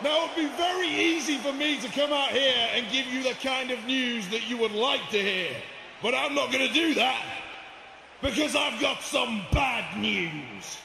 Now, it would be very easy for me to come out here and give you the kind of news that you would like to hear. But I'm not going to do that. Because I've got some bad news.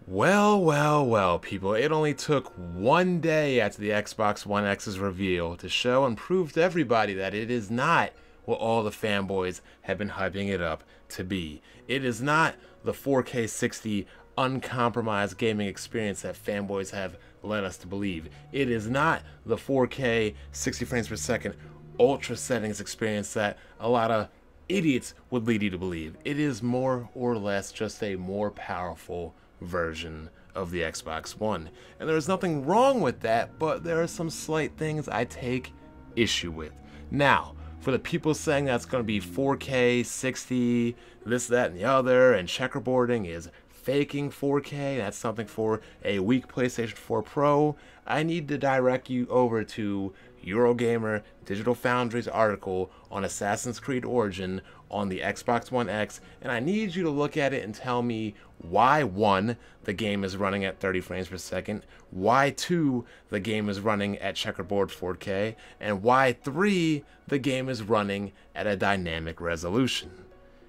Well, well, well, people, it only took one day after the Xbox One X's reveal to show and prove to everybody that it is not what all the fanboys have been hyping it up to be. It is not the 4K 60 uncompromised gaming experience that fanboys have led us to believe. It is not the 4K 60 frames per second ultra settings experience that a lot of idiots would lead you to believe. It is more or less just a more powerful version of the Xbox One. And there is nothing wrong with that, but there are some slight things I take issue with. Now, for the people saying that's going to be 4K, 60, this, that, and the other, and checkerboarding is faking 4K, that's something for a weak PlayStation 4 Pro, I need to direct you over to Eurogamer Digital Foundry's article on Assassin's Creed Origin on the Xbox One X, and I need you to look at it and tell me why 1, the game is running at 30 frames per second, why 2, the game is running at checkerboard 4K, and why 3, the game is running at a dynamic resolution.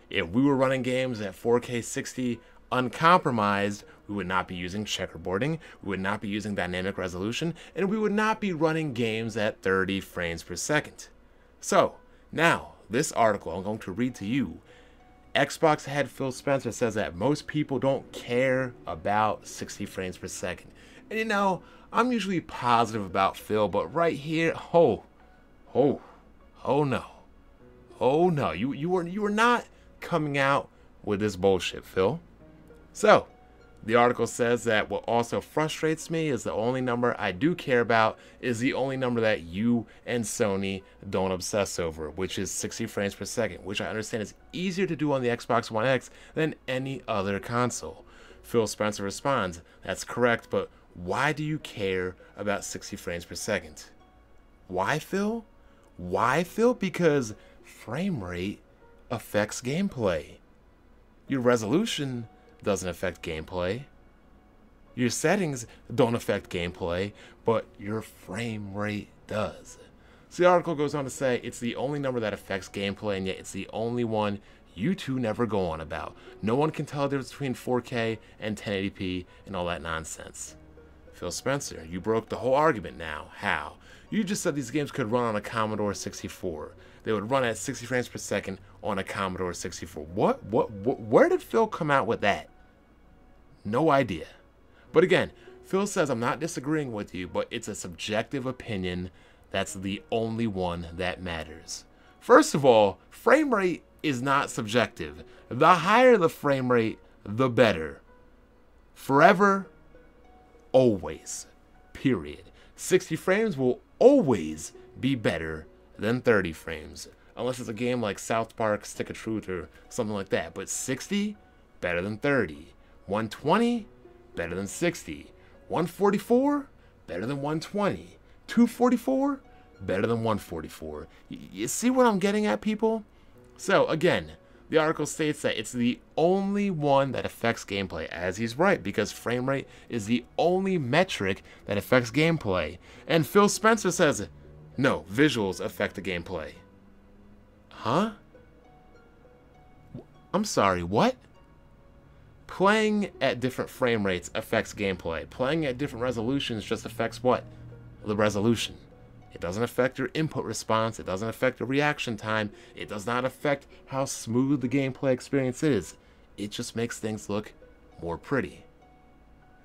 If we were running games at 4K 60 uncompromised, we would not be using checkerboarding, we would not be using dynamic resolution, and we would not be running games at 30 frames per second. So, now, this article I'm going to read to you. Xbox head Phil Spencer says that most people don't care about 60 frames per second. And you know, I'm usually positive about Phil, but right here, oh no. Oh no, you were not coming out with this bullshit, Phil. So, the article says that what also frustrates me is the only number I do care about is the only number that you and Sony don't obsess over, which is 60 frames per second, which I understand is easier to do on the Xbox One X than any other console. Phil Spencer responds, that's correct, but why do you care about 60 frames per second? Why, Phil? Why, Phil? Because frame rate affects gameplay. Your resolution doesn't affect gameplay. Your settings don't affect gameplay, but your frame rate does. So the article goes on to say it's the only number that affects gameplay, and yet it's the only one you two never go on about. No one can tell the difference between 4K and 1080p and all that nonsense. Phil Spencer, you broke the whole argument now. How? You just said these games could run on a Commodore 64. They would run at 60 frames per second on a Commodore 64. Where did Phil come out with that? No idea. But again, Phil says I'm not disagreeing with you, but it's a subjective opinion. That's the only one that matters. First of all, frame rate is not subjective. The higher the frame rate, the better. Forever, always. Period. 60 frames will always be better than 30 frames. Unless it's a game like South Park, Stick of Truth, or something like that. But 60, better than 30. 120, better than 60. 144, better than 120. 244, better than 144. You see what I'm getting at, people? So, again, the article states that it's the only one that affects gameplay, as he's right, because frame rate is the only metric that affects gameplay. And Phil Spencer says, no, visuals affect the gameplay. Huh? I'm sorry, what? Playing at different frame rates affects gameplay. Playing at different resolutions just affects what? The resolution. It doesn't affect your input response. It doesn't affect your reaction time. It does not affect how smooth the gameplay experience is. It just makes things look more pretty.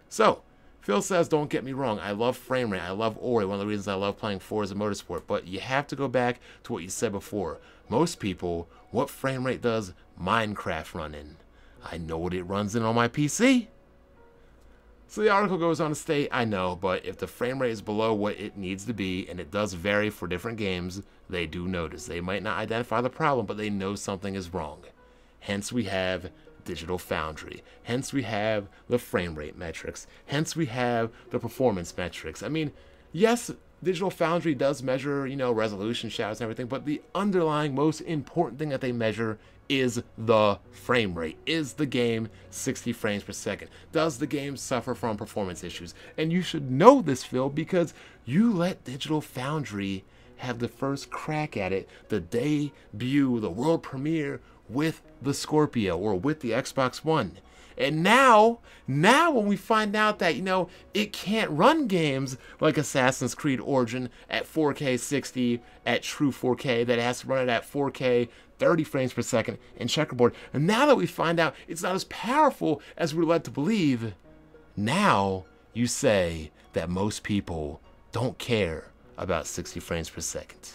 So, Phil says, don't get me wrong, I love frame rate, I love Ori, one of the reasons I love playing Forza Motorsport, but you have to go back to what you said before. Most people, what frame rate does Minecraft run in? I know what it runs in on my PC. So the article goes on to state, I know, but if the frame rate is below what it needs to be, and it does vary for different games, they do notice. They might not identify the problem, but they know something is wrong. Hence we have Digital Foundry. Hence we have the frame rate metrics. Hence we have the performance metrics. I mean, yes, Digital Foundry does measure, resolution, shadows, and everything, but the underlying most important thing that they measure is the frame rate. Is the game 60 frames per second? Does the game suffer from performance issues? And you should know this, Phil, because you let Digital Foundry have the first crack at it, the debut, the world premiere with the Scorpio or with the Xbox One. And now when we find out that, it can't run games like Assassin's Creed Origin at 4K 60 at true 4K, that it has to run it at 4K 30 frames per second in checkerboard. And now that we find out it's not as powerful as we're led to believe, now you say that most people don't care about 60 frames per second.